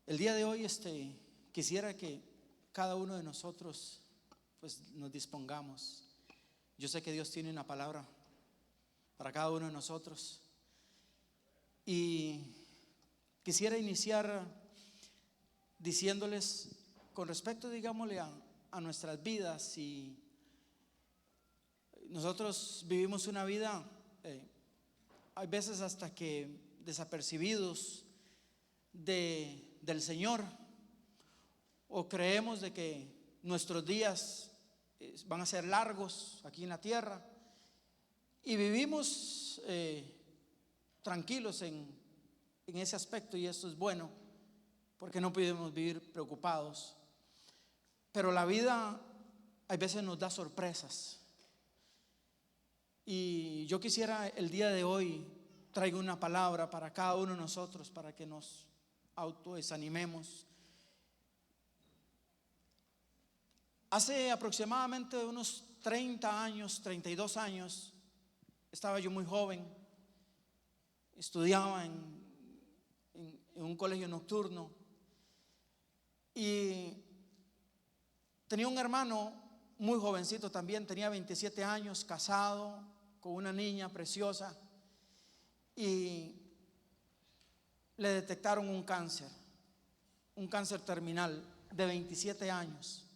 El día de hoy quisiera que cada uno de nosotros pues nos dispongamos. Yo sé que Dios tiene una palabra para cada uno de nosotros y quisiera iniciar diciéndoles con respecto, digámosle, a nuestras vidas. Y nosotros vivimos una vida, hay veces hasta que desapercibidos del Señor, o creemos de que nuestros días van a ser largos aquí en la tierra y vivimos tranquilos en ese aspecto, y eso es bueno porque no podemos vivir preocupados. Pero la vida a veces nos da sorpresas, y yo quisiera el día de hoy traigo una palabra para cada uno de nosotros para que nos autodesanimemos. Hace aproximadamente unos 30 años, 32 años, estaba yo muy joven, estudiaba en un colegio nocturno y tenía un hermano muy jovencito también, tenía 27 años, casado con una niña preciosa, y le detectaron un cáncer terminal de 27 años.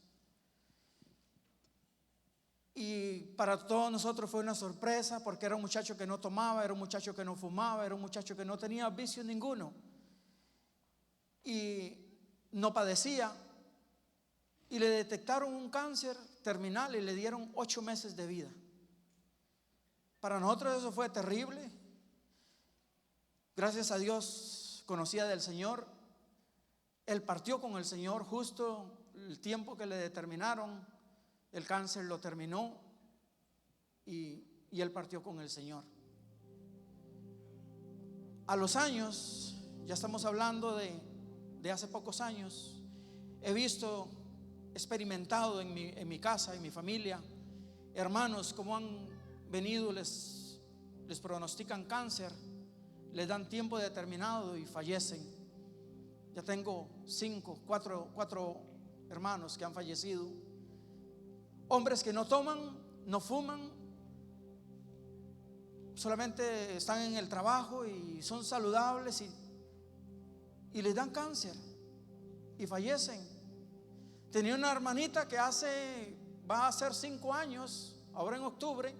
Y para todos nosotros fue una sorpresa, porque era un muchacho que no tomaba, era un muchacho que no fumaba, era un muchacho que no tenía vicio ninguno y no padecía, y le detectaron un cáncer terminal y le dieron 8 meses de vida. Para nosotros eso fue terrible. Gracias a Dios conocía del Señor. Él partió con el Señor justo el tiempo que le determinaron. El cáncer lo terminó y él partió con el Señor. A los años, ya estamos hablando de hace pocos años, he visto, experimentado en mi casa, en mi familia, hermanos como han venido, les pronostican cáncer, les dan tiempo determinado y fallecen. Ya tengo 4 hermanos que han fallecido. Hombres que no toman, no fuman, solamente están en el trabajo y son saludables y les dan cáncer y fallecen. Tenía una hermanita que va a ser 5 años, ahora en octubre,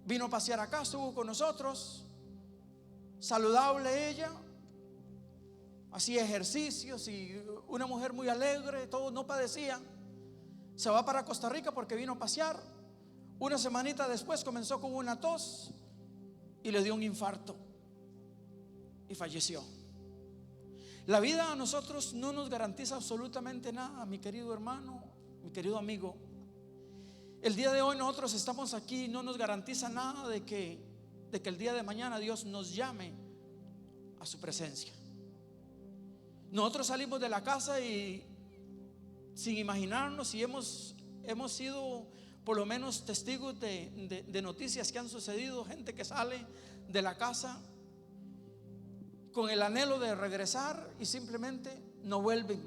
vino a pasear acá, estuvo con nosotros, saludable ella, hacía ejercicios y una mujer muy alegre, todo, no padecía. Se va para Costa Rica porque vino a pasear. Una semanita después comenzó con una tos y le dio un infarto y falleció. La vida a nosotros no nos garantiza absolutamente nada, mi querido hermano, mi querido amigo. El día de hoy nosotros estamos aquí, no nos garantiza nada de que el día de mañana Dios nos llame a su presencia. Nosotros salimos de la casa y sin imaginarnos, si hemos sido por lo menos testigos de noticias que han sucedido, gente que sale de la casa con el anhelo de regresar y simplemente no vuelven.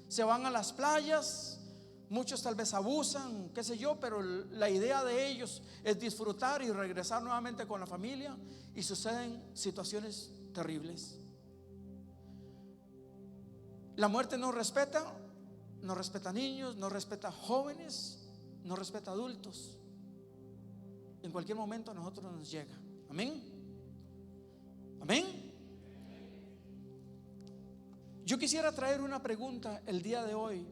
Se van a las playas, muchos tal vez abusan, qué sé yo, pero la idea de ellos es disfrutar y regresar nuevamente con la familia, y suceden situaciones terribles. La muerte no respeta niños, no respeta jóvenes, no respeta adultos. En cualquier momento a nosotros nos llega. Amén. Amén. Yo quisiera traer una pregunta el día de hoy,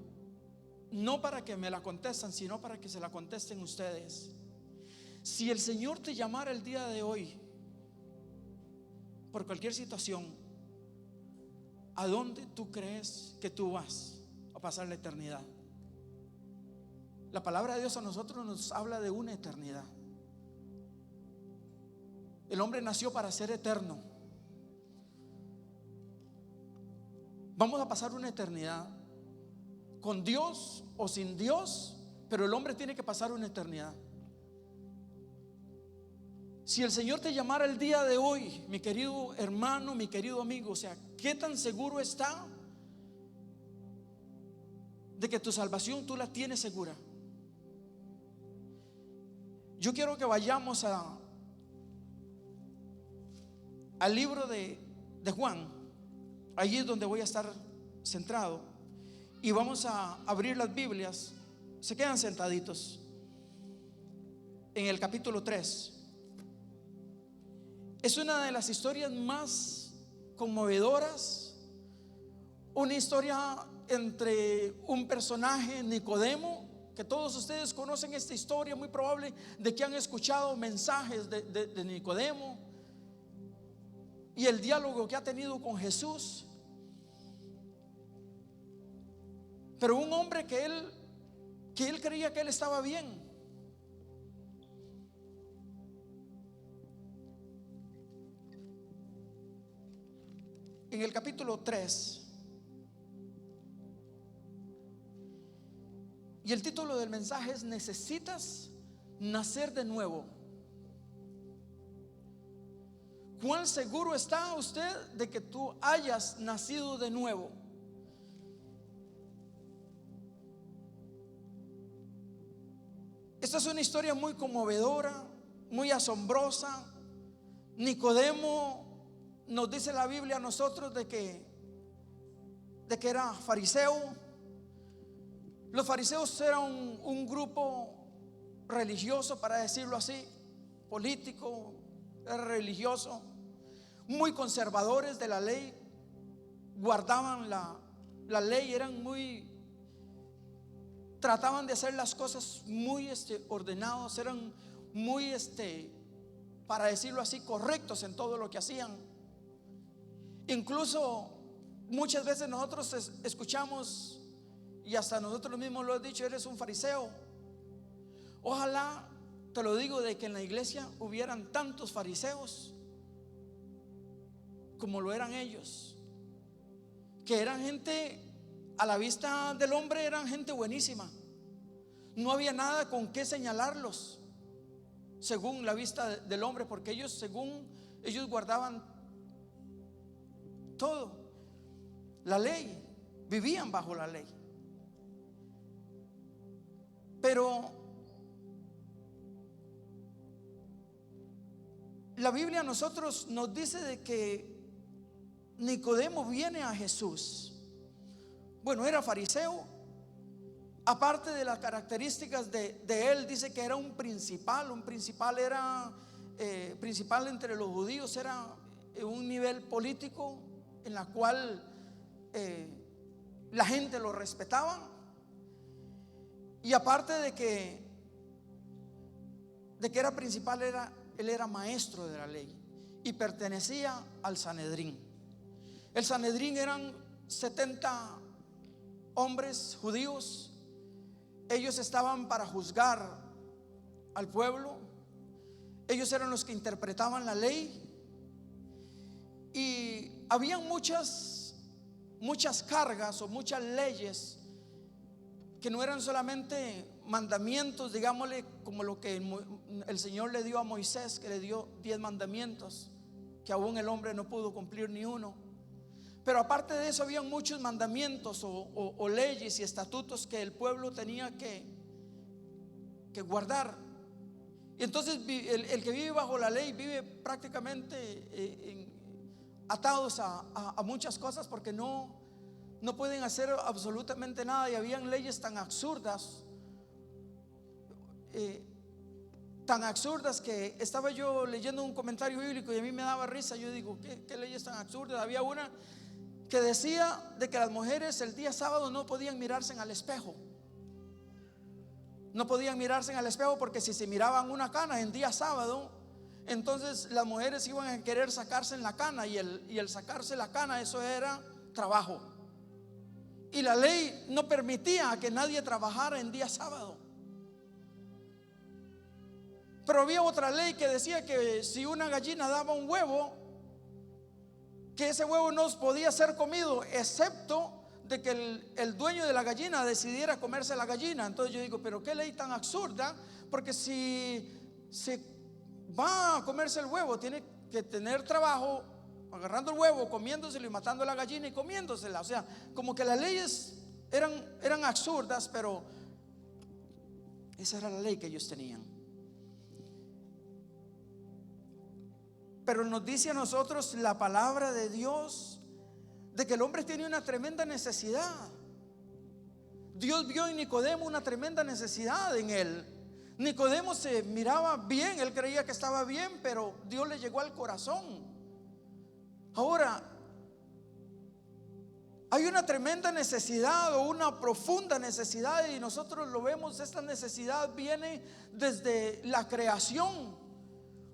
no para que me la contesten, sino para que se la contesten ustedes. Si el Señor te llamara el día de hoy por cualquier situación, ¿a dónde tú crees que tú vas a pasar la eternidad? La palabra de Dios a nosotros nos habla de una eternidad. El hombre nació para ser eterno. Vamos a pasar una eternidad con Dios o sin Dios, pero el hombre tiene que pasar una eternidad. Si el Señor te llamara el día de hoy, mi querido hermano, mi querido amigo, o sea, ¿qué tan seguro está de que tu salvación tú la tienes segura? Yo quiero que vayamos al libro de Juan. Allí es donde voy a estar centrado. Y vamos a abrir las Biblias. Se quedan sentaditos. En el capítulo 3. Es una de las historias más conmovedoras. Una historia entre un personaje, Nicodemo, que todos ustedes conocen esta historia, muy probable de que han escuchado mensajes de Nicodemo, y el diálogo que ha tenido con Jesús. Pero un hombre que él creía que él estaba bien. En el capítulo 3, y el título del mensaje es: necesitas nacer de nuevo. ¿Cuán seguro está usted de que tú hayas nacido de nuevo? Esta es una historia muy conmovedora, muy asombrosa. Nicodemo, nos dice la Biblia a nosotros de que era fariseo. Los fariseos eran un grupo religioso, para decirlo así, político, religioso, muy conservadores de la ley, guardaban la ley, trataban de hacer las cosas muy ordenados, eran muy, para decirlo así, correctos en todo lo que hacían. Incluso muchas veces nosotros escuchamos, y hasta nosotros mismos lo hemos dicho: eres un fariseo. Ojalá, te lo digo, de que en la iglesia hubieran tantos fariseos como lo eran ellos, que eran gente, a la vista del hombre, eran gente buenísima. No había nada con qué señalarlos según la vista del hombre, porque ellos guardaban todo, la ley, vivían bajo la ley. Pero la Biblia a nosotros nos dice de que Nicodemo viene a Jesús. Bueno, era fariseo. Aparte de las características de él, dice que era un principal. Un principal era principal entre los judíos, era un nivel político en la cual la gente lo respetaba. Y aparte de que era principal, él era maestro de la ley y pertenecía al Sanedrín. El Sanedrín eran 70 hombres judíos. Ellos estaban para juzgar al pueblo. Ellos eran los que interpretaban la ley. Y habían muchas cargas o muchas leyes que no eran solamente mandamientos, digámosle, como lo que el Señor le dio a Moisés, que le dio 10 mandamientos, que aún el hombre no pudo cumplir ni uno. Pero aparte de eso, habían muchos mandamientos o leyes y estatutos que el pueblo tenía que guardar. Y entonces el que vive bajo la ley vive prácticamente atados a muchas cosas, porque no pueden hacer absolutamente nada. Y habían leyes tan absurdas, que estaba yo leyendo un comentario bíblico y a mí me daba risa. Yo digo, ¿qué leyes tan absurdas? Había una que decía de que las mujeres el día sábado no podían mirarse en el espejo. No podían mirarse en el espejo, porque si se miraban una cana en día sábado, entonces las mujeres iban a querer sacarse en la cana, y el sacarse la cana, eso era trabajo. Y la ley no permitía que nadie trabajara en día sábado. Pero había otra ley que decía que si una gallina daba un huevo, que ese huevo no podía ser comido, excepto de que el dueño de la gallina decidiera comerse la gallina. Entonces yo digo, pero qué ley tan absurda, porque si va a comerse el huevo, tiene que tener trabajo agarrando el huevo, comiéndoselo y matando a la gallina y comiéndosela. O sea, como que las leyes eran absurdas, pero esa era la ley que ellos tenían. Pero nos dice a nosotros la palabra de Dios de que el hombre tiene una tremenda necesidad. Dios vio en Nicodemo una tremenda necesidad en él. Nicodemo se miraba bien, él creía que estaba bien, pero Dios le llegó al corazón. Ahora, hay una tremenda necesidad o una profunda necesidad, y nosotros lo vemos. Esta necesidad viene desde la creación.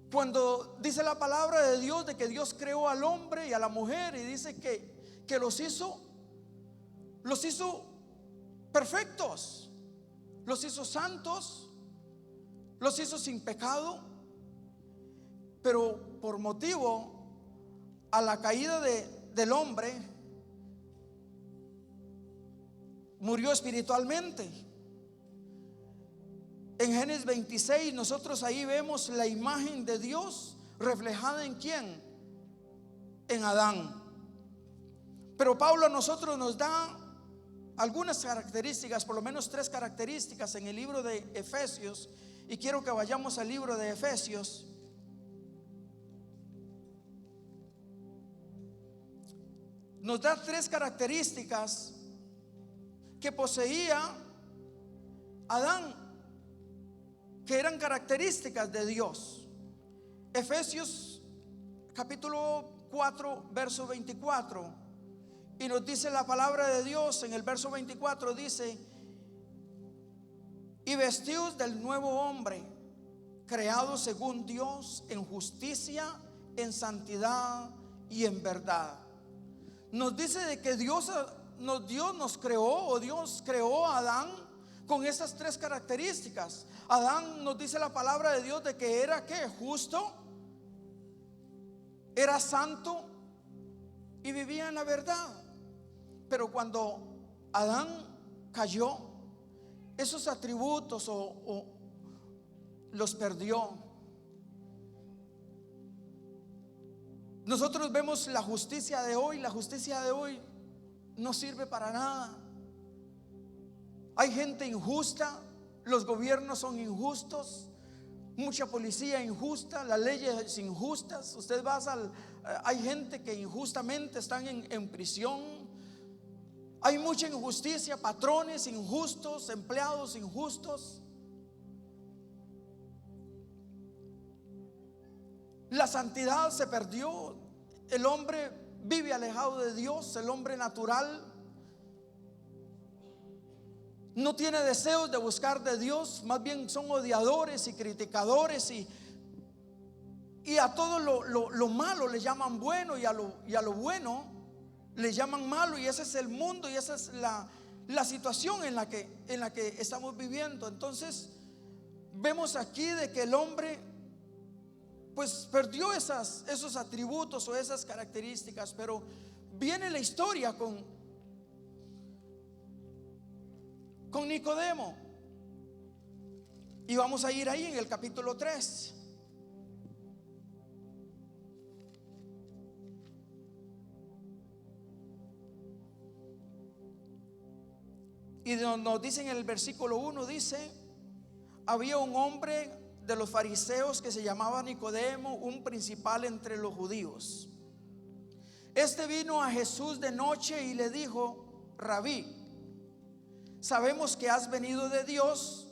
Cuando dice la palabra de Dios de que Dios creó al hombre y a la mujer, y dice que los hizo perfectos, los hizo santos, los hizo sin pecado. Pero por motivo a la caída del hombre, murió espiritualmente. En Génesis 26 nosotros ahí vemos la imagen de Dios reflejada en ¿quién? En Adán. Pero Pablo a nosotros nos da algunas características, por lo menos 3 características en el libro de Efesios, y quiero que vayamos al libro de Efesios. Nos da 3 características que poseía Adán, que eran características de Dios. Efesios capítulo 4 verso 24, y nos dice la palabra de Dios en el verso 24, dice: y vestidos del nuevo hombre, creado según Dios en justicia, en santidad y en verdad. Nos dice de que Dios nos creó, o Dios creó a Adán con esas 3 características. Adán, nos dice la palabra de Dios de que era ¿qué? Justo, era santo y vivía en la verdad. Pero cuando Adán cayó, esos atributos o los perdió. Nosotros vemos la justicia de hoy. La justicia de hoy no sirve para nada. Hay gente injusta, los gobiernos son injustos, mucha policía injusta, las leyes injustas. Usted va hay gente que injustamente están en prisión. Hay mucha injusticia, patrones injustos, empleados injustos. La santidad se perdió. El hombre vive alejado de Dios. El hombre natural no tiene deseos de buscar de Dios, más bien son odiadores y criticadores, y a todo lo malo le llaman bueno, y a lo bueno le llaman malo. Y ese es el mundo, y esa es la situación en la que estamos viviendo. Entonces vemos aquí de que el hombre pues perdió esos atributos o esas características. Pero viene la historia con Nicodemo, y vamos a ir ahí en el capítulo 3. Y nos dice en el versículo 1, dice: había un hombre de los fariseos que se llamaba Nicodemo, un principal entre los judíos. Este vino a Jesús de noche y le dijo: Rabí, sabemos que has venido de Dios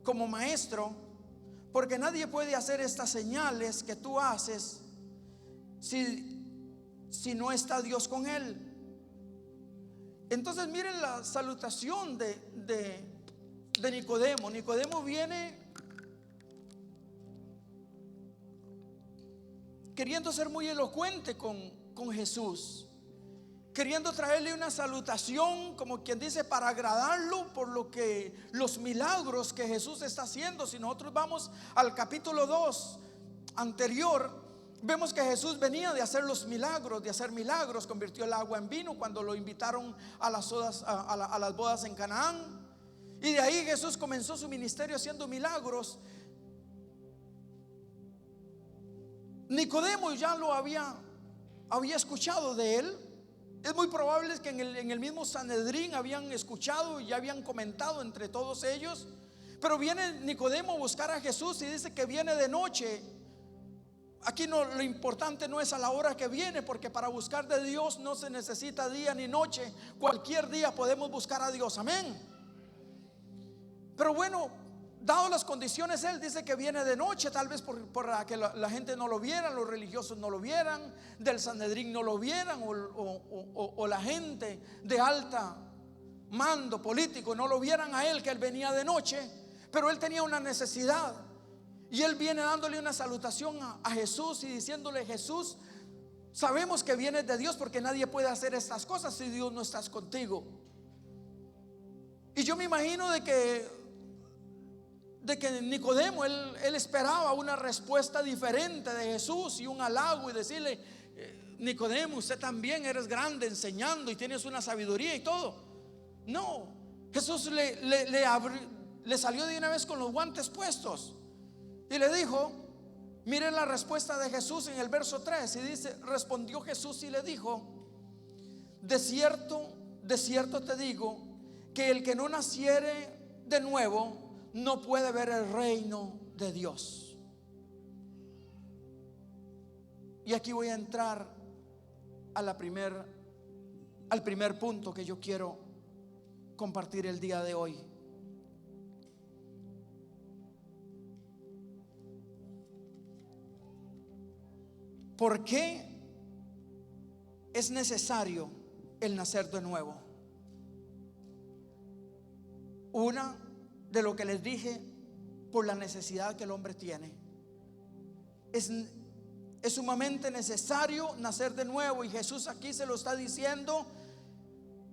como maestro, porque nadie puede hacer estas señales que tú haces si no está Dios con él. Entonces miren la salutación de Nicodemo. Nicodemo viene queriendo ser muy elocuente con Jesús, queriendo traerle una salutación, como quien dice, para agradarlo por los milagros que Jesús está haciendo. Si nosotros vamos al capítulo 2 anterior, vemos que Jesús venía de hacer los milagros, de hacer milagros. Convirtió el agua en vino cuando lo invitaron a las bodas en Canaán, y de ahí Jesús comenzó su ministerio haciendo milagros. Nicodemo ya lo había escuchado de él. Es muy probable que en el mismo Sanedrín habían escuchado y ya habían comentado entre todos ellos. Pero viene Nicodemo a buscar a Jesús y dice que viene de noche. Aquí no, lo importante no es a la hora que viene, porque para buscar de Dios no se necesita día ni noche. Cualquier día podemos buscar a Dios, amén. Pero bueno, dado las condiciones, él dice que viene de noche, tal vez por que la gente no lo viera, los religiosos no lo vieran, del Sanedrín no lo vieran, o la gente de alta mando político no lo vieran a él, que él venía de noche. Pero él tenía una necesidad, y él viene dándole una salutación a Jesús y diciéndole: Jesús, sabemos que vienes de Dios, porque nadie puede hacer estas cosas si Dios no está contigo. Y yo me imagino de que Nicodemo, él esperaba una respuesta diferente de Jesús y un halago, y decirle: Nicodemo, usted también eres grande enseñando y tienes una sabiduría y todo. No, Jesús le salió de una vez con los guantes puestos y le dijo, miren la respuesta de Jesús en el verso 3, y dice: respondió Jesús y le dijo: de cierto te digo, que el que no naciere de nuevo no puede ver el reino de Dios. Y aquí voy a entrar al primer punto que yo quiero compartir el día de hoy. ¿Por qué es necesario el nacer de nuevo? Una, de lo que les dije, por la necesidad que el hombre tiene. Es sumamente necesario nacer de nuevo, y Jesús aquí se lo está diciendo: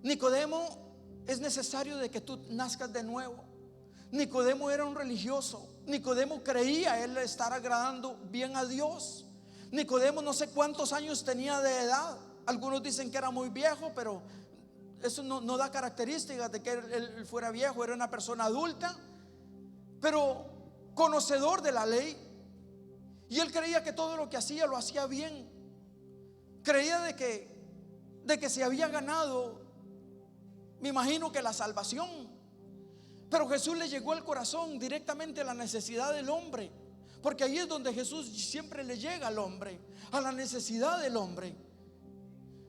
Nicodemo, es necesario de que tú nazcas de nuevo. Nicodemo era un religioso. Nicodemo creía él estar agradando bien a Dios. Nicodemo no sé cuántos años tenía de edad. Algunos dicen que era muy viejo, pero eso no da características de que él fuera viejo. Era una persona adulta, pero conocedor de la ley. Y él creía que todo lo que hacía lo hacía bien. Creía de que se había ganado, me imagino que la salvación. Pero Jesús le llegó al corazón directamente a la necesidad del hombre, porque ahí es donde Jesús siempre le llega al hombre, a la necesidad del hombre.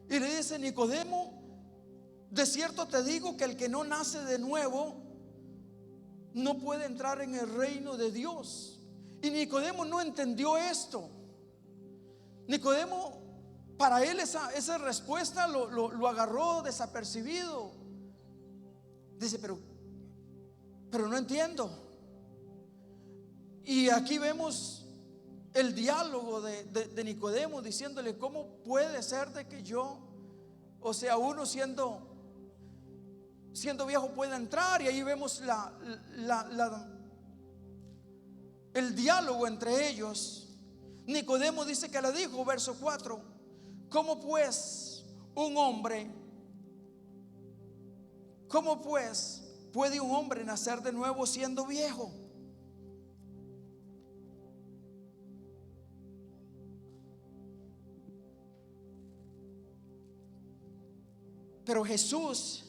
Y le dice: Nicodemo, de cierto te digo que el que no nace de nuevo no puede entrar en el reino de Dios. Y Nicodemo no entendió esto. Nicodemo, para él esa respuesta lo agarró desapercibido. Dice: pero no entiendo. Y aquí vemos el diálogo de Nicodemo, diciéndole: ¿cómo puede ser de que yo, o sea, uno siendo viejo, pueda entrar? Y ahí vemos el diálogo entre ellos. Nicodemo dice que le dijo, verso 4: ¿cómo pues puede un hombre nacer de nuevo siendo viejo? Pero Jesús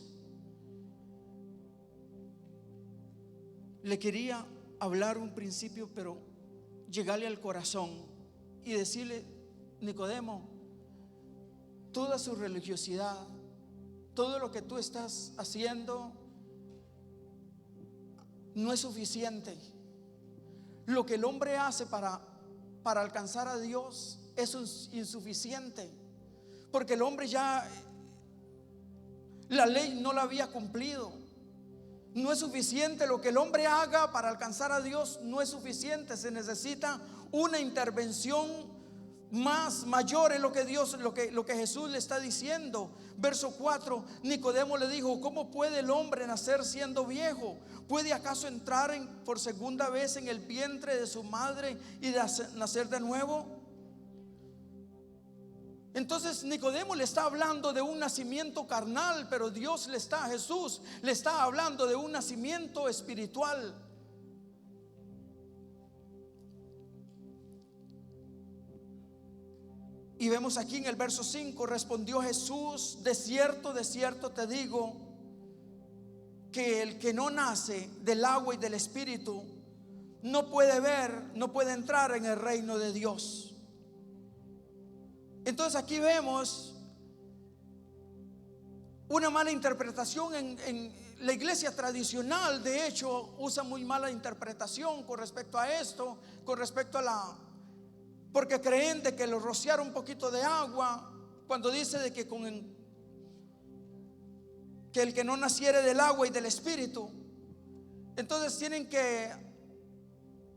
le quería hablar un principio, pero llegarle al corazón y decirle: Nicodemo, toda su religiosidad, todo lo que tú estás haciendo no es suficiente. Lo que el hombre hace para alcanzar a Dios es insuficiente, porque el hombre ya la ley no la había cumplido. No es suficiente lo que el hombre haga para alcanzar a Dios, no es suficiente. Se necesita una intervención mayor. Es lo que Jesús le está diciendo. Verso 4: Nicodemo le dijo: ¿cómo puede el hombre nacer siendo viejo? ¿Puede acaso entrar por segunda vez en el vientre de su madre y nacer de nuevo? Entonces Nicodemo le está hablando de un nacimiento carnal, pero Jesús le está hablando de un nacimiento espiritual. Y vemos aquí en el verso 5, respondió Jesús: de cierto te digo, que el que no nace del agua y del Espíritu no puede ver, no puede entrar en el reino de Dios. Entonces aquí vemos una mala interpretación en la iglesia tradicional. De hecho, usa muy mala interpretación con respecto a esto, con respecto a porque creen de que lo rociar un poquito de agua, cuando dice de que que el que no naciere del agua y del Espíritu, entonces tienen que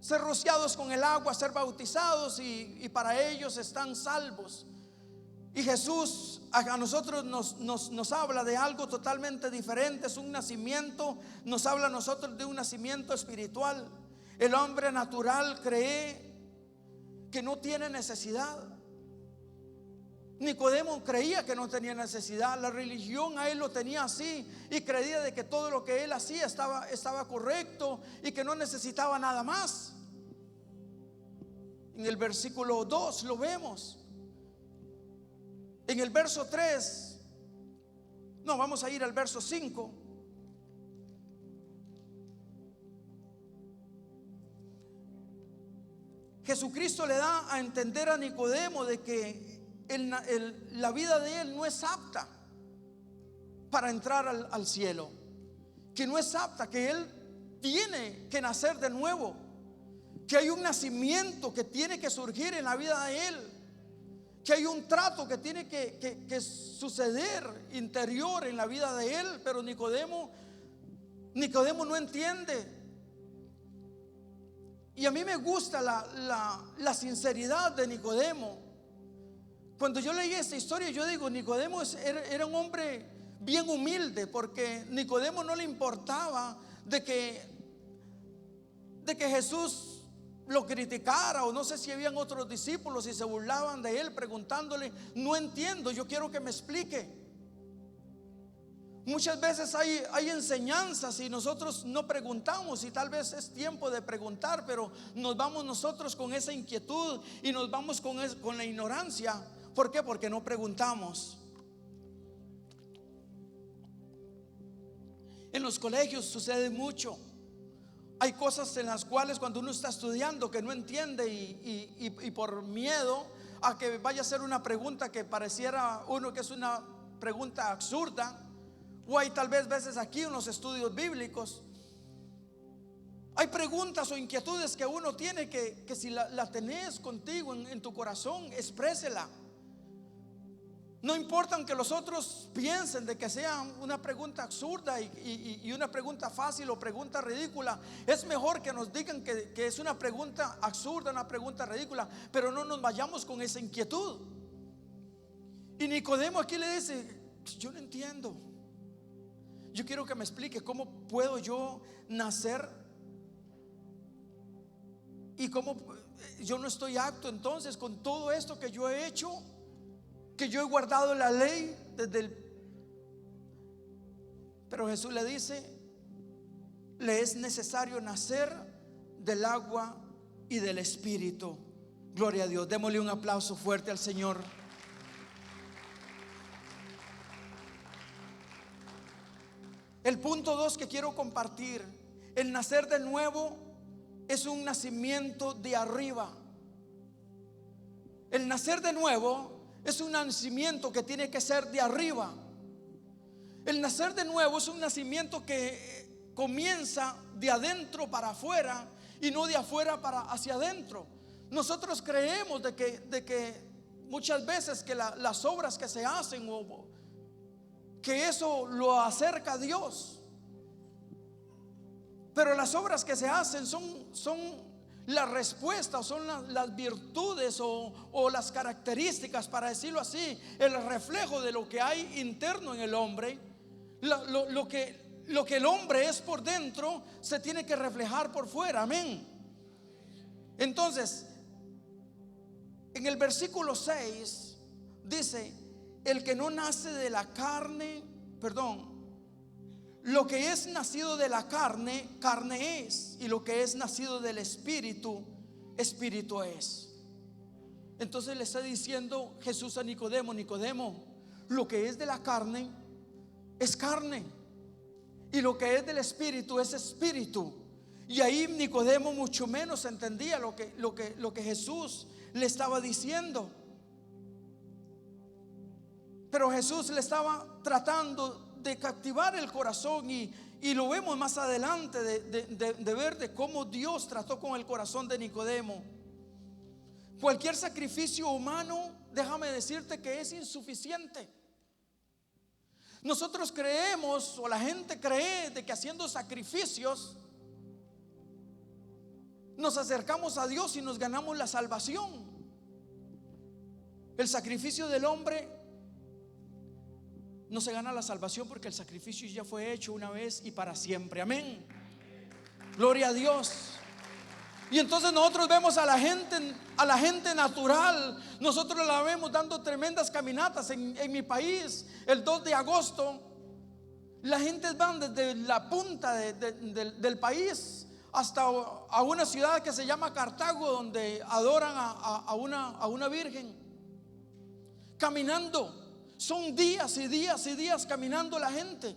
ser rociados con el agua, ser bautizados, y para ellos están salvos. Y Jesús a nosotros nos habla de algo totalmente diferente. Es un nacimiento, nos habla a nosotros de un nacimiento espiritual. El hombre natural cree que no tiene necesidad. Nicodemo creía que no tenía necesidad. La religión a él lo tenía así, y creía de que todo lo que él hacía estaba correcto y que no necesitaba nada más. En el versículo 2 lo vemos. En el verso 3, no, vamos a ir al verso 5. Jesucristo le da a entender a Nicodemo de que la vida de él no es apta para entrar al cielo, que no es apta, que él tiene que nacer de nuevo, que hay un nacimiento que tiene que surgir en la vida de él, que hay un trato que tiene que suceder interior en la vida de él. Pero Nicodemo no entiende. Y a mí me gusta la sinceridad de Nicodemo. Cuando yo leí esta historia, yo digo, Nicodemo era un hombre bien humilde, porque Nicodemo no le importaba de que Jesús lo criticara, o no sé si habían otros discípulos y se burlaban de él preguntándole: no entiendo, yo quiero que me explique. Muchas veces hay enseñanzas y nosotros no preguntamos, y tal vez es tiempo de preguntar, pero nos vamos nosotros con esa inquietud y nos vamos con la ignorancia. ¿Por qué? Porque no preguntamos. En los colegios sucede mucho. Hay cosas en las cuales cuando uno está estudiando que no entiende, y por miedo a que vaya a ser una pregunta que pareciera uno que es una pregunta absurda, o hay tal vez veces aquí en los estudios bíblicos, hay preguntas o inquietudes que uno tiene que si la tenés contigo en tu corazón, exprésela. No importa aunque los otros piensen de que sea una pregunta absurda y una pregunta fácil o pregunta ridícula. Es mejor que nos digan que es una pregunta absurda, una pregunta ridícula, pero no nos vayamos con esa inquietud. Y Nicodemo aquí le dice: yo no entiendo, yo quiero que me explique cómo puedo yo nacer, y cómo yo no estoy apto entonces con todo esto que yo he hecho, que yo he guardado la ley pero Jesús le dice: le es necesario nacer del agua y del Espíritu. Gloria a Dios. Démosle un aplauso fuerte al Señor. El punto 2 que quiero compartir: el nacer de nuevo es un nacimiento de arriba. El nacer de nuevo es un nacimiento que tiene que ser de arriba. El nacer de nuevo es un nacimiento que comienza de adentro para afuera y no de afuera hacia adentro. Nosotros creemos de que muchas veces que las obras que se hacen, que eso lo acerca a Dios, pero las obras que se hacen son la respuesta, son las virtudes o las características, para decirlo así, el reflejo de lo que hay interno en el hombre. Lo que el hombre es por dentro se tiene que reflejar por fuera. Amén. Entonces, en el versículo 6 dice: el que no nace de la carne, lo que es nacido de la carne, carne es, y lo que es nacido del Espíritu, Espíritu es. Entonces le está diciendo Jesús a Nicodemo: Nicodemo, lo que es de la carne es carne, y lo que es del espíritu es espíritu. Y ahí Nicodemo mucho menos entendía lo que Jesús le estaba diciendo. Pero Jesús le estaba tratando de captivar el corazón, y lo vemos más adelante de ver de cómo Dios trató con el corazón de Nicodemo. Cualquier sacrificio humano, déjame decirte que es insuficiente. Nosotros creemos, o la gente cree, de que haciendo sacrificios nos acercamos a Dios y nos ganamos la salvación. El sacrificio del hombre no se gana la salvación, porque el sacrificio ya fue hecho una vez y para siempre. Amén. Gloria a Dios. Y entonces nosotros vemos a la gente natural. Nosotros la vemos dando tremendas caminatas en mi país. El 2 de agosto la gente van desde la punta del país hasta a una ciudad que se llama Cartago, donde adoran a una virgen, caminando. Son días y días y días caminando la gente.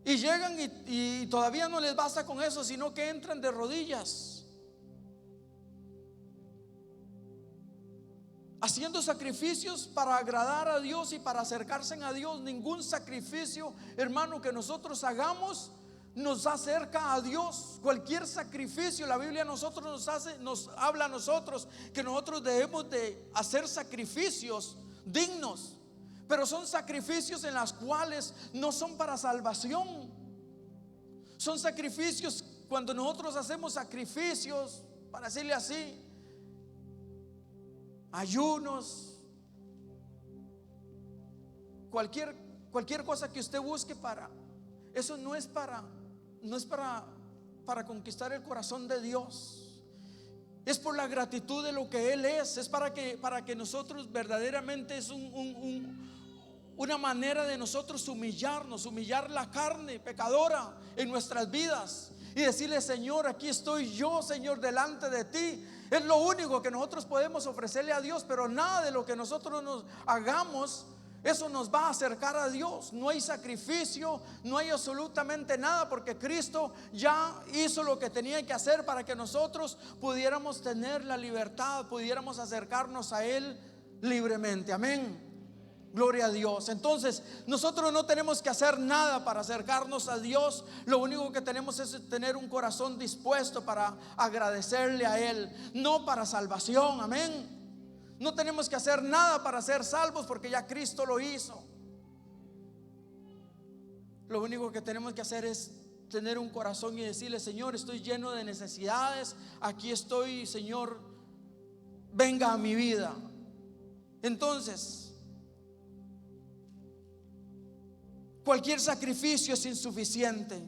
Y llegan y todavía no les basta con eso, sino que entran de rodillas, haciendo sacrificios para agradar a Dios y para acercarse a Dios. Ningún sacrificio, hermano, que nosotros hagamos nos acerca a Dios. Cualquier sacrificio, la Biblia nos habla a nosotros que nosotros debemos de hacer sacrificios dignos. Pero son sacrificios en los cuales no son para salvación. Son sacrificios, cuando nosotros hacemos sacrificios, para decirle así, ayunos, cualquier cosa que usted busque para eso, no es para conquistar el corazón de Dios. Es por la gratitud de lo que Él es para que nosotros verdaderamente es una manera de nosotros humillar la carne pecadora en nuestras vidas y decirle: Señor, aquí estoy yo, Señor, delante de ti. Es lo único que nosotros podemos ofrecerle a Dios, pero nada de lo que nosotros nos hagamos, eso nos va a acercar a Dios. No hay sacrificio, no hay absolutamente nada, porque Cristo ya hizo lo que tenía que hacer para que nosotros pudiéramos tener la libertad, pudiéramos acercarnos a Él libremente. Amén. Gloria a Dios. Entonces nosotros no tenemos que hacer nada para acercarnos a Dios. Lo único que tenemos es tener un corazón dispuesto para agradecerle a Él, no para salvación. Amén. No tenemos que hacer nada para ser salvos, porque ya Cristo lo hizo. Lo único que tenemos que hacer es tener un corazón y decirle: Señor, estoy lleno de necesidades, aquí estoy, Señor, venga a mi vida. Entonces, cualquier sacrificio es insuficiente.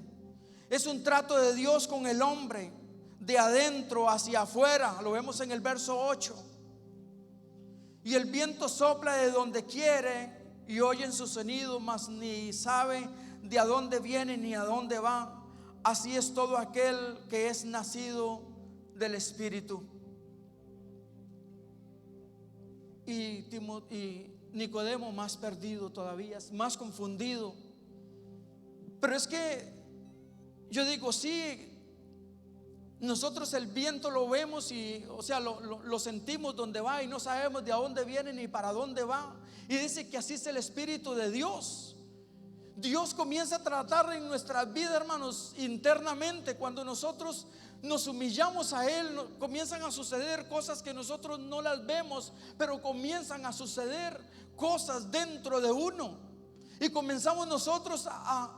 Es un trato de Dios con el hombre, de adentro hacia afuera. Lo vemos en el verso 8. Y el viento sopla de donde quiere y oyen su sonido, mas ni sabe de a dónde viene ni a dónde va. Así es todo aquel que es nacido del Espíritu. Y Nicodemo más perdido todavía, más confundido. Pero es que yo digo, sí, nosotros el viento lo vemos y, o sea, lo sentimos donde va, y no sabemos de a dónde viene ni para dónde va. Y dice que así es el Espíritu de Dios. Dios comienza a tratar en nuestras vidas, hermanos, internamente. Cuando nosotros nos humillamos a Él, comienzan a suceder cosas que nosotros no las vemos, pero comienzan a suceder cosas dentro de uno. Y comenzamos nosotros a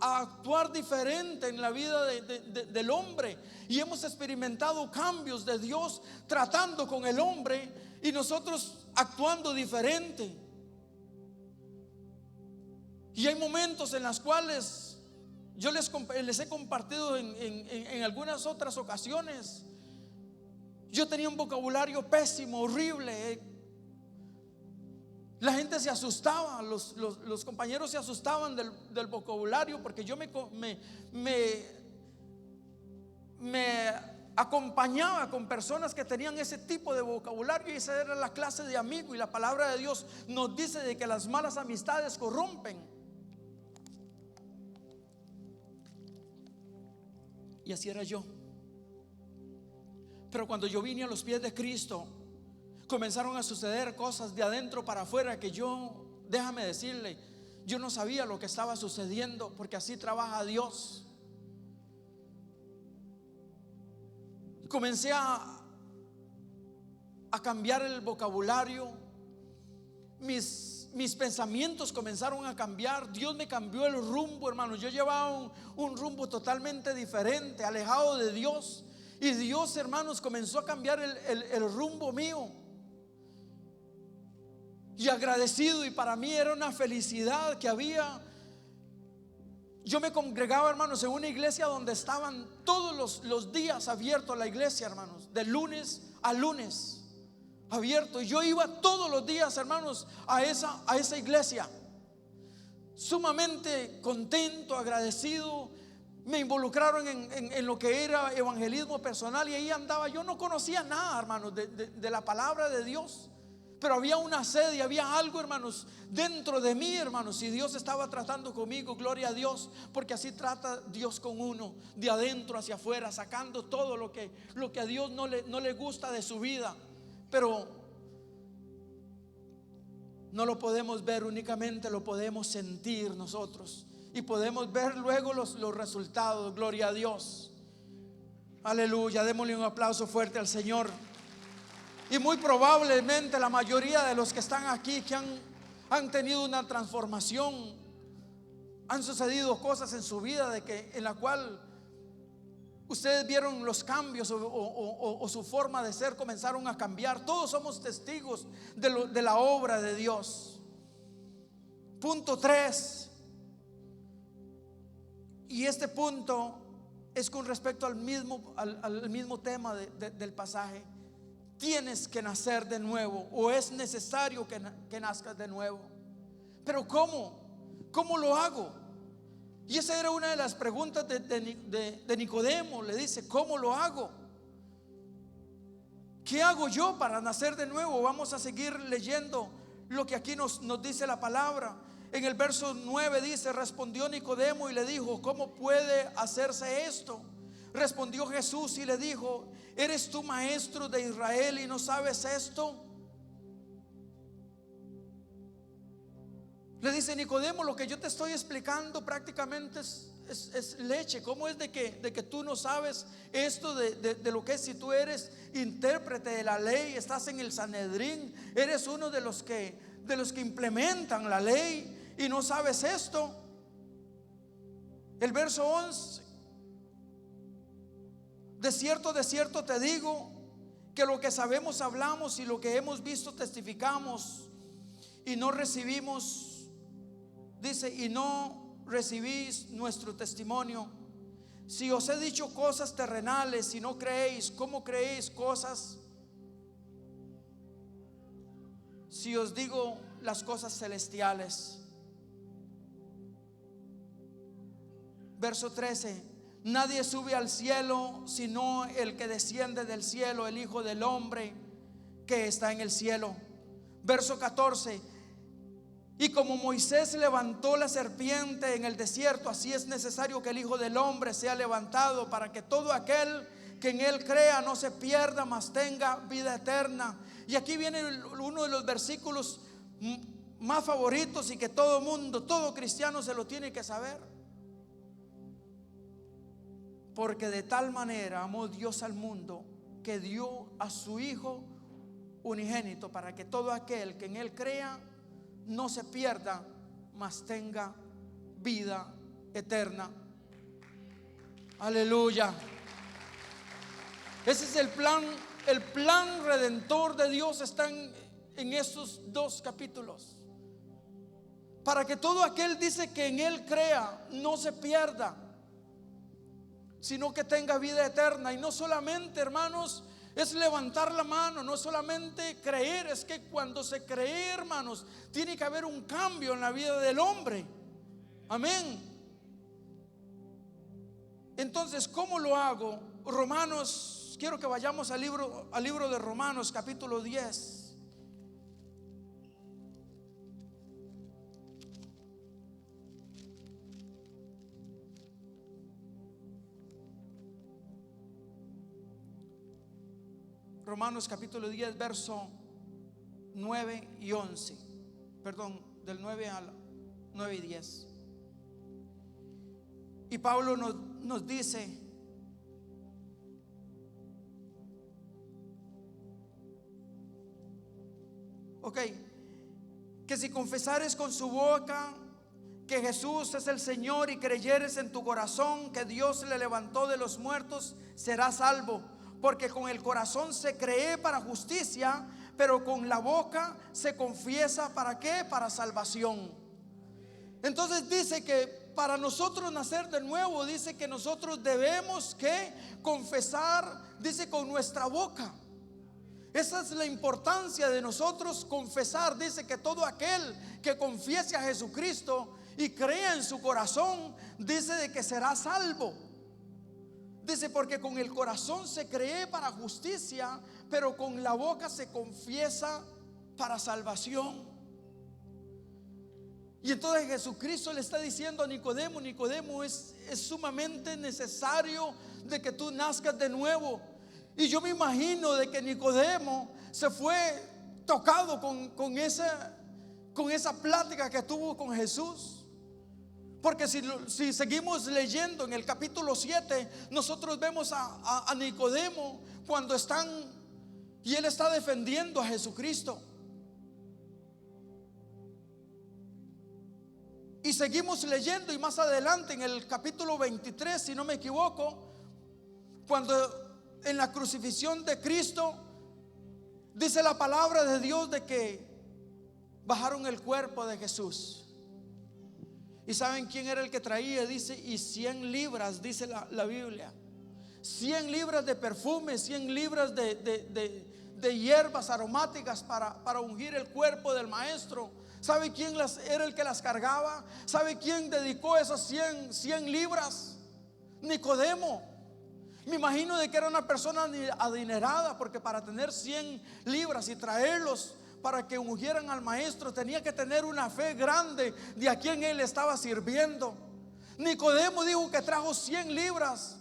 actuar diferente en la vida del hombre. Y hemos experimentado cambios de Dios tratando con el hombre, y nosotros actuando diferente. Y hay momentos en los cuales yo les he compartido en algunas otras ocasiones. Yo tenía un vocabulario pésimo, horrible. La gente se asustaba, los compañeros se asustaban del vocabulario, porque yo me acompañaba con personas que tenían ese tipo de vocabulario, y esa era la clase de amigo. Y la palabra de Dios nos dice de que las malas amistades corrompen. Y así era yo. Pero cuando yo vine a los pies de Cristo, comenzaron a suceder cosas de adentro para afuera que yo, déjame decirle, yo no sabía lo que estaba sucediendo, porque así trabaja Dios. Comencé a cambiar el vocabulario. Mis pensamientos comenzaron a cambiar. Dios me cambió el rumbo, hermanos. Yo llevaba un rumbo totalmente diferente, alejado de Dios. Y Dios, hermanos, comenzó a cambiar el rumbo mío. Y agradecido, y para mí era una felicidad que había. Yo me congregaba, hermanos, en una iglesia donde estaban todos los días abiertos la iglesia, hermanos, de lunes a lunes abierto. Y yo iba todos los días, hermanos, a esa iglesia, sumamente contento, agradecido. Me involucraron en lo que era evangelismo personal, y ahí andaba. Yo no conocía nada, hermanos, de la palabra de Dios, pero había una sed y había algo, hermanos, dentro de mí, hermanos, y Dios estaba tratando conmigo. Gloria a Dios, porque así trata Dios con uno, de adentro hacia afuera, sacando todo lo que a Dios no le gusta de su vida. Pero no lo podemos ver únicamente, lo podemos sentir nosotros, y podemos ver luego los resultados. Gloria a Dios, aleluya. Démosle un aplauso fuerte al Señor. Y muy probablemente la mayoría de los que están aquí, que han tenido una transformación, han sucedido cosas en su vida en la cual ustedes vieron los cambios, o su forma de ser comenzaron a cambiar. Todos somos testigos de la obra de Dios. Punto 3. Y este punto es con respecto al mismo tema del pasaje. Tienes que nacer de nuevo, o es necesario que nazcas de nuevo. Pero ¿cómo lo hago? Y esa era una de las preguntas de Nicodemo. Le dice: ¿cómo lo hago? ¿Qué hago yo para nacer de nuevo? Vamos a seguir leyendo lo que aquí nos dice la palabra. En el verso 9 dice: respondió Nicodemo y le dijo: ¿cómo puede hacerse esto? Respondió Jesús y le dijo: ¿eres tú maestro de Israel y no sabes esto? Le dice Nicodemo: lo que yo te estoy explicando prácticamente es leche. ¿Cómo es de que tú no sabes esto de lo que es? Si tú eres intérprete de la ley, estás en el Sanedrín, eres uno de los que implementan la ley, y no sabes esto. El verso 11: de cierto te digo que lo que sabemos hablamos, y lo que hemos visto testificamos, y no recibimos, dice, y no recibís nuestro testimonio. Si os he dicho cosas terrenales y no creéis, ¿cómo creéis cosas si os digo las cosas celestiales? Verso 13: nadie sube al cielo sino el que desciende del cielo, el Hijo del Hombre que está en el cielo. Verso 14: y como Moisés levantó la serpiente en el desierto, así es necesario que el Hijo del Hombre sea levantado, para que todo aquel que en él crea no se pierda, mas tenga vida eterna. Y aquí viene uno de los versículos más favoritos, y que todo mundo, todo cristiano se lo tiene que saber. Porque de tal manera amó Dios al mundo, que dio a su Hijo unigénito, para que todo aquel que en él crea no se pierda, mas tenga vida eterna. Aleluya. Ese es el plan redentor de Dios. Está en estos 2 capítulos, para que todo aquel, dice, que en él crea no se pierda, sino que tenga vida eterna. Y no solamente, hermanos, es levantar la mano, no solamente creer. Es que cuando se cree, hermanos, tiene que haber un cambio en la vida del hombre. Amén. Entonces, ¿cómo lo hago? Romanos quiero que vayamos al libro de Romanos capítulo 10. Romanos capítulo 10, verso 9 y 11. Perdón, del 9 al 9 y 10. Y Pablo nos dice: ok, que si confesares con su boca que Jesús es el Señor y creyeres en tu corazón que Dios le levantó de los muertos, serás salvo. Porque con el corazón se cree para justicia, pero con la boca se confiesa, ¿para qué? Para salvación. Entonces dice que para nosotros nacer de nuevo, dice que nosotros debemos que confesar, dice, con nuestra boca. Esa es la importancia de nosotros confesar. Dice que todo aquel que confiese a Jesucristo y crea en su corazón, dice de que será salvo. Dice, porque con el corazón se cree para justicia, pero con la boca se confiesa para salvación. Y entonces Jesucristo le está diciendo a Nicodemo: Nicodemo, es sumamente necesario de que tú nazcas de nuevo. Y yo me imagino de que Nicodemo se fue tocado con esa plática que tuvo con Jesús. Porque si seguimos leyendo en el capítulo 7, nosotros vemos a Nicodemo cuando y él está defendiendo a Jesucristo. Y seguimos leyendo, y más adelante en el capítulo 23, si no me equivoco, cuando en la crucifixión de Cristo, dice la palabra de Dios de que bajaron el cuerpo de Jesús. ¿Y saben quién era el que traía? Dice, y 100 libras, dice la Biblia. 100 libras de perfume, 100 libras de hierbas aromáticas para ungir el cuerpo del maestro. ¿Sabe quién era el que las cargaba? ¿Sabe quién dedicó esas 100 libras? Nicodemo. Me imagino de que era una persona adinerada, porque para tener 100 libras y traerlos para que ungieran al maestro, tenía que tener una fe grande de a quien él estaba sirviendo. Nicodemo dijo que trajo 100 libras.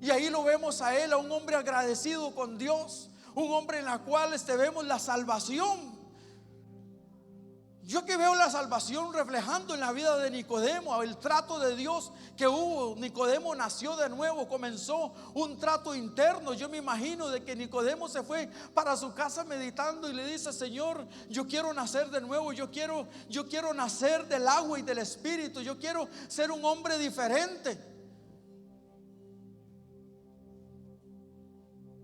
Y ahí lo vemos a él, a un hombre agradecido con Dios, un hombre en la cual vemos la salvación. Yo que veo la salvación reflejando en la vida de Nicodemo, el trato de Dios que hubo. Nicodemo nació de nuevo, comenzó un trato interno. Yo me imagino de que Nicodemo se fue para su casa meditando y le dice: Señor, yo quiero nacer de nuevo, yo quiero nacer del agua y del Espíritu, yo quiero ser un hombre diferente.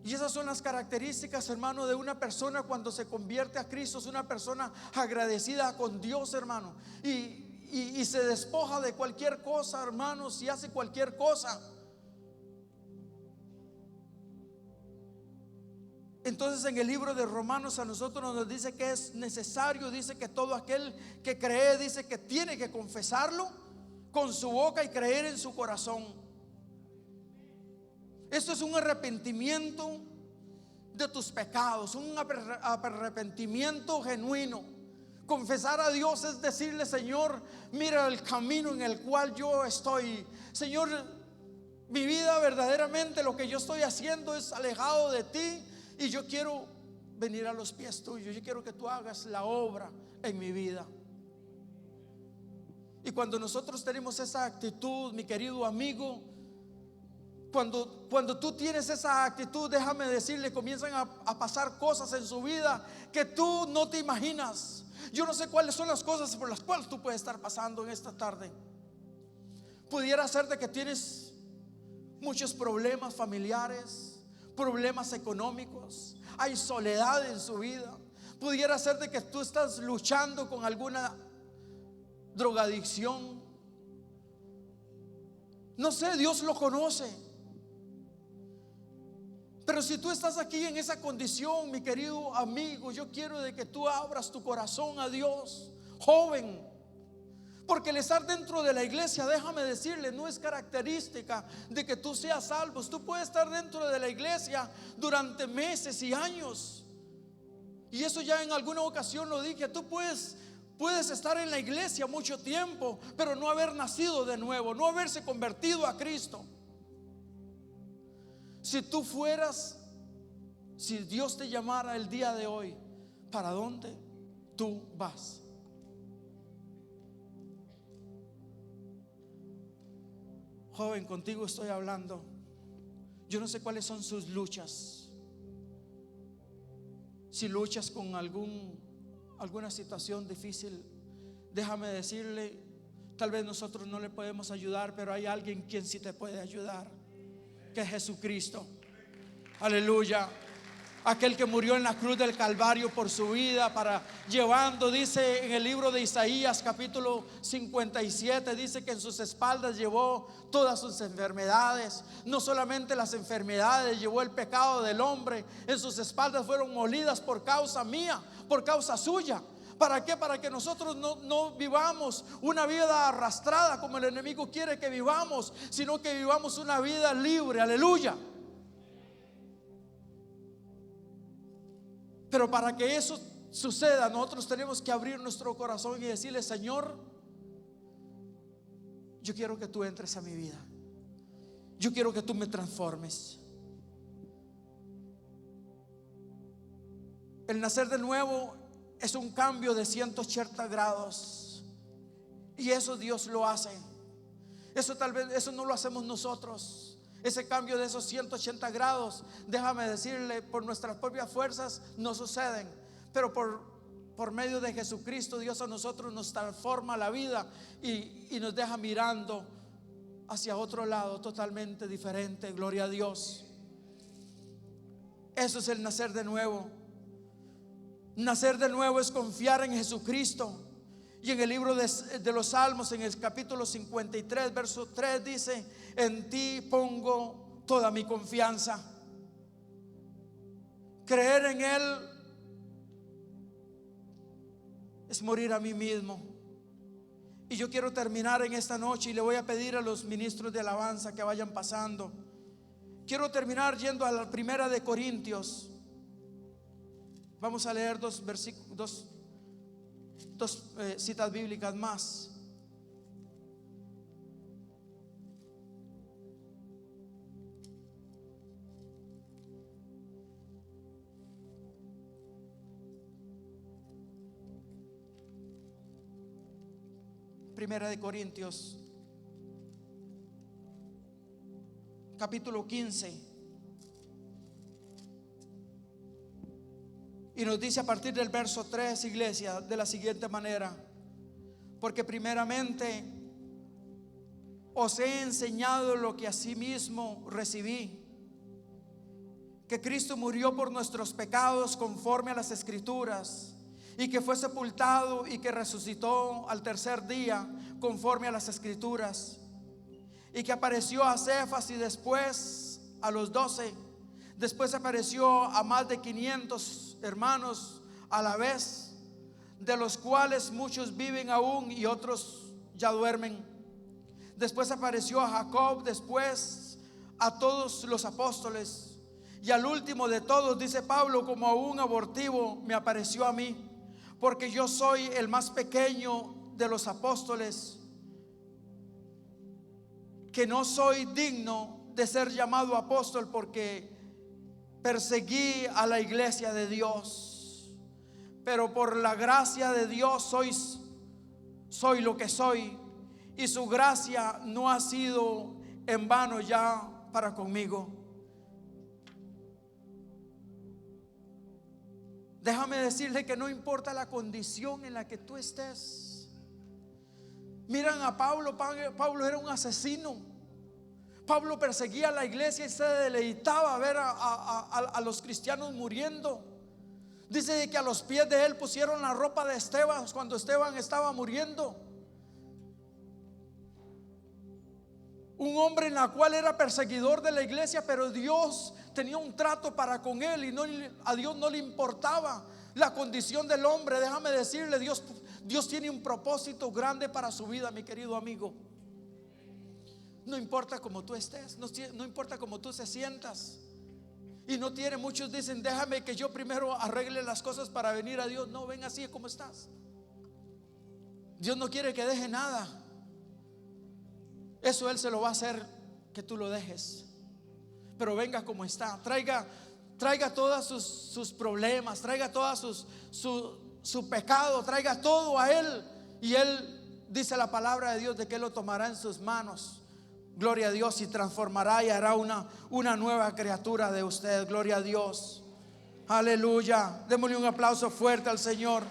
Y esas son las características, hermano, de una persona cuando se convierte a Cristo. Es una persona agradecida con Dios, hermano, y se despoja de cualquier cosa, hermano, si hace cualquier cosa. Entonces en el libro de Romanos a nosotros nos dice que es necesario, dice que todo aquel que cree, dice que tiene que confesarlo con su boca y creer en su corazón. Esto es un arrepentimiento de tus pecados, un arrepentimiento genuino. Confesar a Dios es decirle: Señor, mira el camino en el cual yo estoy. Señor, mi vida verdaderamente, lo que yo estoy haciendo es alejado de ti, y yo quiero venir a los pies tuyos. Yo quiero que tú hagas la obra en mi vida. Y cuando nosotros tenemos esa actitud, mi querido amigo, Cuando tú tienes esa actitud, déjame decirle, comienzan a pasar cosas en su vida que tú no te imaginas. Yo no sé cuáles son las cosas por las cuales tú puedes estar pasando en esta tarde. Pudiera ser de que tienes muchos problemas familiares, problemas económicos, hay soledad en su vida. Pudiera ser de que tú estás luchando con alguna drogadicción. No sé, Dios lo conoce. Pero si tú estás aquí en esa condición, mi querido amigo, yo quiero de que tú abras tu corazón a Dios, joven, Porque el estar dentro de la iglesia, déjame decirle, no es característica de que tú seas salvo. Tú puedes estar dentro de la iglesia durante meses y años. Y eso ya en alguna ocasión lo dije. Tú puedes estar en la iglesia mucho tiempo, pero no haber nacido de nuevo, no haberse convertido a Cristo. Si Dios te llamara el día de hoy, ¿para dónde tú vas? Joven, contigo estoy hablando. Yo no sé cuáles son sus luchas. Si luchas con alguna situación difícil, déjame decirle, tal vez nosotros no le podemos ayudar, pero hay alguien quien sí te puede ayudar, que es Jesucristo. Aleluya. Aquel que murió en la cruz del Calvario por su vida, llevando, dice en el libro de Isaías capítulo 57, dice que en sus espaldas llevó todas sus enfermedades. No solamente las enfermedades, llevó el pecado del hombre. En sus espaldas fueron molidas por causa mía, por causa suya. ¿Para qué? Para que nosotros no vivamos una vida arrastrada como el enemigo quiere que vivamos, sino que vivamos una vida libre. Aleluya. Pero para que eso suceda, nosotros tenemos que abrir nuestro corazón y decirle: Señor, yo quiero que tú entres a mi vida. Yo quiero que tú me transformes. El nacer de nuevo es un cambio de 180 grados. Y eso Dios lo hace. Eso no lo hacemos nosotros. Ese cambio de esos 180 grados, déjame decirle, por nuestras propias fuerzas no suceden. Pero por medio de Jesucristo, Dios a nosotros nos transforma la vida y nos deja mirando hacia otro lado totalmente diferente. Gloria a Dios. Eso es el nacer de nuevo. Nacer de nuevo es confiar en Jesucristo. Y en el libro de los Salmos, en el capítulo 53, verso 3 dice: en ti pongo toda mi confianza. Creer en Él es morir a mí mismo. Y yo quiero terminar en esta noche, y le voy a pedir a los ministros de alabanza que vayan pasando. Quiero terminar yendo a la primera de Corintios. Vamos a leer dos citas bíblicas más. Primera de Corintios capítulo 15. Y nos dice a partir del verso 3, iglesia, de la siguiente manera: porque primeramente os he enseñado lo que asimismo recibí, que Cristo murió por nuestros pecados conforme a las Escrituras, y que fue sepultado y que resucitó al tercer día conforme a las Escrituras, y que apareció a Cefas y después a los 12. Después apareció a más de 500 hermanos a la vez, de los cuales muchos viven aún y otros ya duermen. Después apareció a Jacob, después a todos los apóstoles, y al último de todos, dice Pablo, como a un abortivo me apareció a mí, porque yo soy el más pequeño de los apóstoles, que no soy digno de ser llamado apóstol, porque perseguí a la iglesia de Dios. Pero por la gracia de Dios soy lo que soy, y su gracia no ha sido en vano ya para conmigo. Déjame decirle que no importa la condición en la que tú estés. Miran a Pablo. Pablo era un asesino. Pablo perseguía a la iglesia y se deleitaba ver a los cristianos muriendo. Dice que a los pies de él pusieron la ropa de Esteban cuando Esteban estaba muriendo. Un hombre en la cual era perseguidor de la iglesia, pero Dios tenía un trato para con él, y a Dios no le importaba la condición del hombre. Déjame decirle, Dios Dios tiene un propósito grande para su vida, mi querido amigo. No importa cómo tú estés, no importa cómo tú se sientas. Y no tiene, muchos dicen, déjame que yo primero arregle las cosas para venir a Dios. No, ven así como estás. Dios no quiere que deje nada. Eso Él se lo va a hacer, que tú lo dejes. Pero venga como está. Traiga todos sus problemas, traiga todas su pecado, traiga todo a Él. Y Él, dice la palabra de Dios, de que Él lo tomará en sus manos. Gloria a Dios, y transformará y hará una nueva criatura de usted. Gloria a Dios. Aleluya. Démosle un aplauso fuerte al Señor.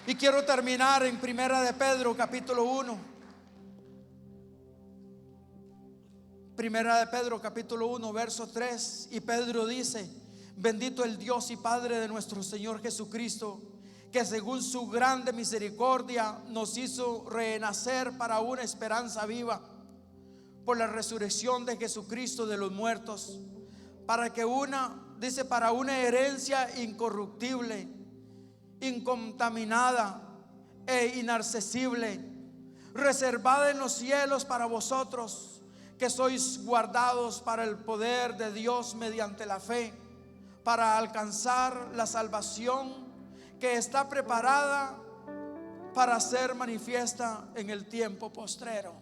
Y quiero terminar en Primera de Pedro capítulo 1. Primera de Pedro capítulo 1 verso 3. Y Pedro dice: bendito el Dios y Padre de nuestro Señor Jesucristo, que según su grande misericordia nos hizo renacer para una esperanza viva por la resurrección de Jesucristo de los muertos, para una herencia incorruptible, incontaminada e inaccesible, reservada en los cielos para vosotros, que sois guardados para el poder de Dios mediante la fe, para alcanzar la salvación que está preparada para ser manifiesta en el tiempo postrero.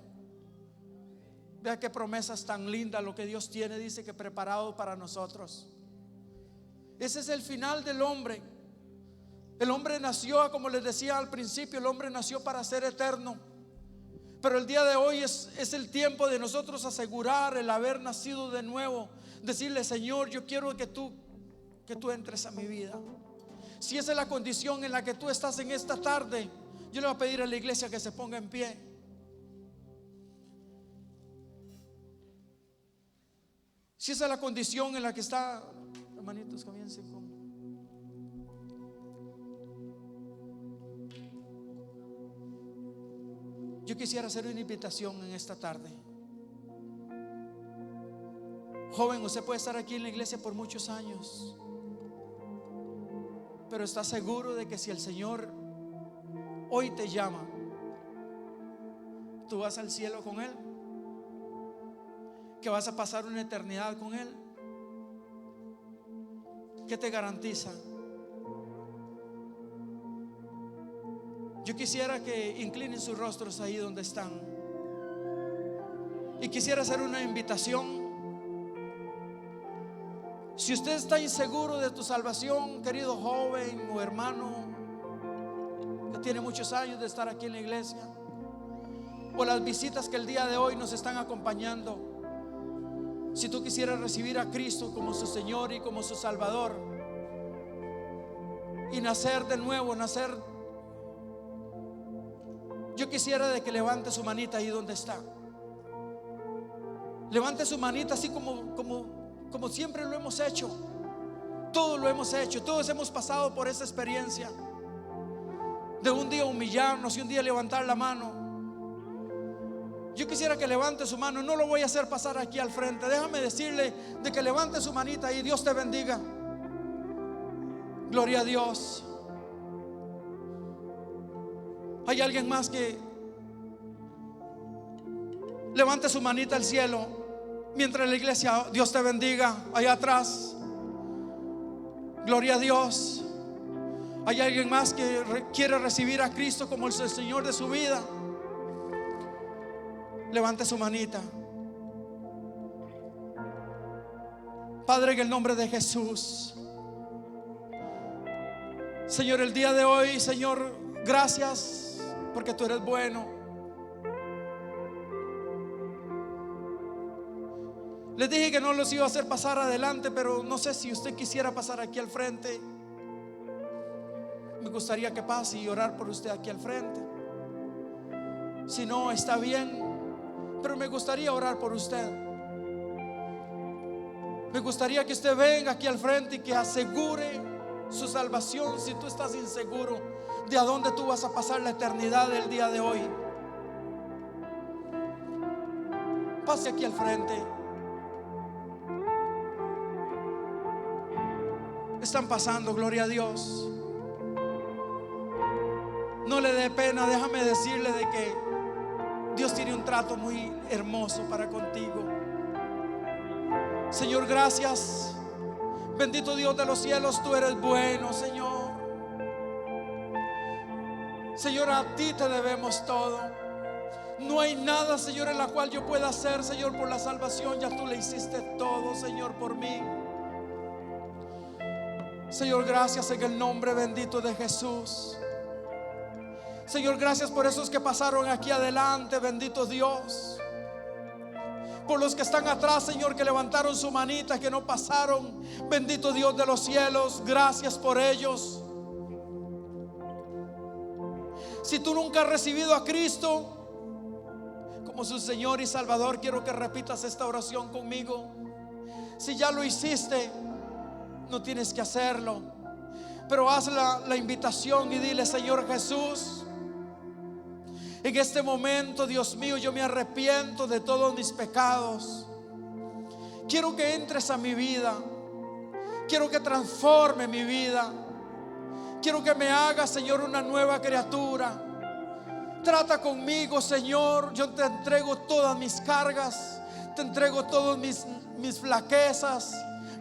Vea qué promesas tan lindas lo que Dios tiene. Dice que preparado para nosotros. Ese es el final del hombre. El hombre nació, como les decía al principio, el hombre nació para ser eterno. Pero el día de hoy es el tiempo de nosotros asegurar el haber nacido de nuevo. Decirle: Señor, yo quiero que tú entres a mi vida. Si esa es la condición en la que tú estás en esta tarde, yo le voy a pedir a la iglesia que se ponga en pie. Si esa es la condición en la que está, hermanitos, comiencen con... Yo quisiera hacer una invitación en esta tarde. Joven, usted puede estar aquí en la iglesia por muchos años, pero está seguro de que si el Señor hoy te llama, tú vas al cielo con Él, que vas a pasar una eternidad con Él. ¿Qué te garantiza? Yo quisiera que inclinen sus rostros ahí donde están, y quisiera hacer una invitación. Si usted está inseguro de tu salvación, querido joven o hermano que tiene muchos años de estar aquí en la iglesia, o las visitas que el día de hoy nos están acompañando, si tú quisieras recibir a Cristo como su Señor y como su Salvador, y nacer de nuevo, yo quisiera de que levante su manita ahí donde está. Levante su manita así como siempre lo hemos hecho. Todos lo hemos hecho, todos hemos pasado por esa experiencia de un día humillarnos y un día levantar la mano. Yo quisiera que levante su mano. No lo voy a hacer pasar aquí al frente. Déjame decirle de que levante su manita y Dios te bendiga. Gloria a Dios. ¿Hay alguien más que levante su manita al cielo mientras la iglesia? Dios te bendiga. Allá atrás. Gloria a Dios. ¿Hay alguien más que quiere recibir a Cristo como el Señor de su vida? Levante su manita. Padre, en el nombre de Jesús, Señor, el día de hoy, Señor, gracias porque tú eres bueno. Les dije que no los iba a hacer pasar adelante, pero no sé si usted quisiera pasar aquí al frente. Me gustaría que pase y orar por usted aquí al frente. Si no, está bien, pero me gustaría orar por usted. Me gustaría que usted venga aquí al frente y que asegure su salvación. Si tú estás inseguro de a dónde tú vas a pasar la eternidad el día de hoy, pase aquí al frente. Están pasando, gloria a Dios. no le dé pena. Déjame decirle de que Dios tiene un trato muy hermoso para contigo. Señor, gracias. Bendito Dios de los cielos, tú eres bueno, Señor. Señor, a ti te debemos todo. No hay nada, Señor, en la cual yo pueda hacer, Señor, por la salvación. Ya tú le hiciste todo, Señor, por mí. Señor, gracias en el nombre bendito de Jesús. Señor, gracias por esos que pasaron aquí adelante, bendito Dios. Por los que están atrás, Señor, que levantaron su manita, que no pasaron, bendito Dios de los cielos, gracias por ellos. Si tú nunca has recibido a Cristo como su Señor y Salvador, quiero que repitas esta oración conmigo. Si ya lo hiciste, no tienes que hacerlo, pero haz la invitación y dile: Señor Jesús, en este momento, Dios mío, yo me arrepiento de todos mis pecados. Quiero que entres a mi vida. Quiero que transforme mi vida. Quiero que me hagas, Señor, una nueva criatura. Trata conmigo, Señor. Yo te entrego todas mis cargas. Te entrego todas mis flaquezas,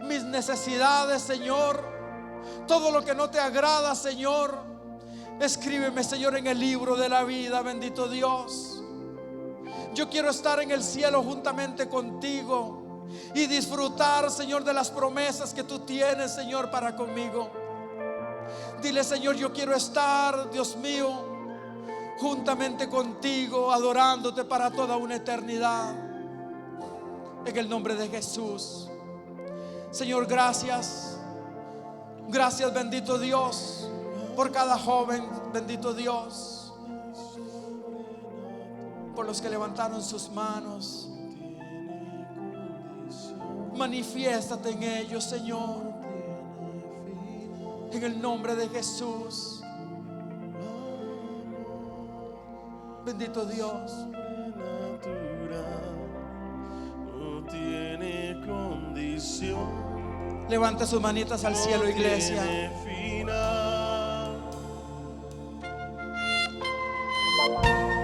mis necesidades, Señor. Todo lo que no te agrada, Señor, escríbeme, Señor, en el libro de la vida, bendito Dios. Yo quiero estar en el cielo juntamente contigo y disfrutar, Señor, de las promesas que tú tienes, Señor, para conmigo. Dile: Señor, yo quiero estar, Dios mío, juntamente contigo, adorándote para toda una eternidad. En el nombre de Jesús. Señor, gracias. Gracias, bendito Dios, por cada joven, bendito Dios, por los que levantaron sus manos. Manifiéstate en ellos, Señor, en el nombre de Jesús. Bendito Dios. No tiene condición. Levanta sus manitas al cielo, iglesia.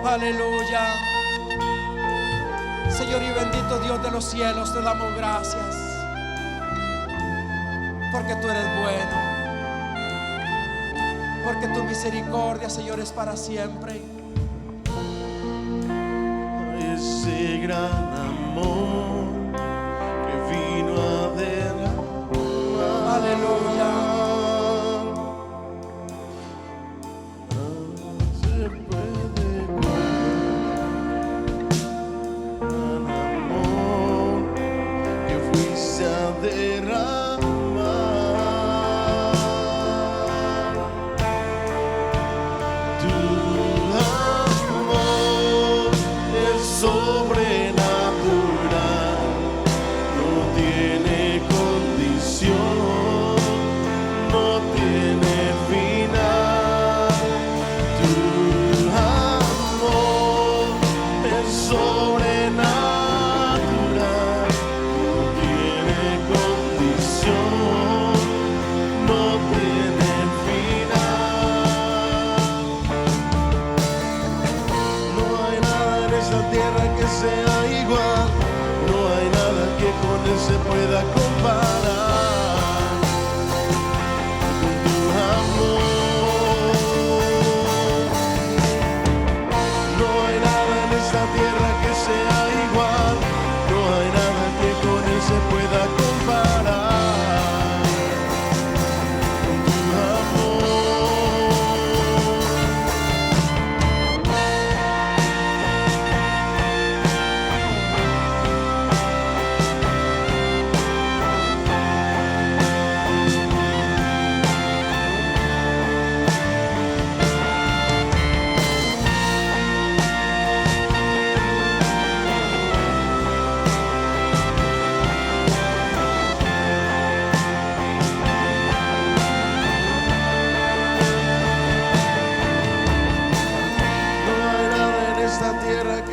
Aleluya. Señor y bendito Dios de los cielos, te damos gracias porque tú eres bueno, porque tu misericordia, Señor, es para siempre. Ese gran amor que vino a derramar. Aleluya.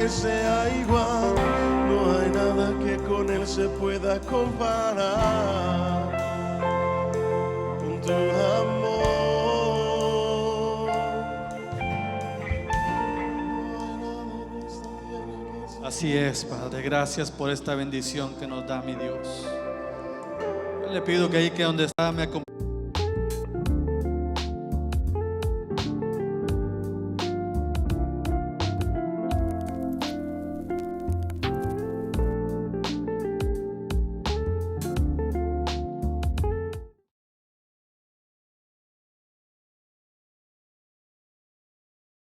Sea igual, no hay nada que con él se pueda comparar con tu amor. Así es, Padre. Gracias por esta bendición que nos da mi Dios. Yo le pido que ahí que donde está me acompañe.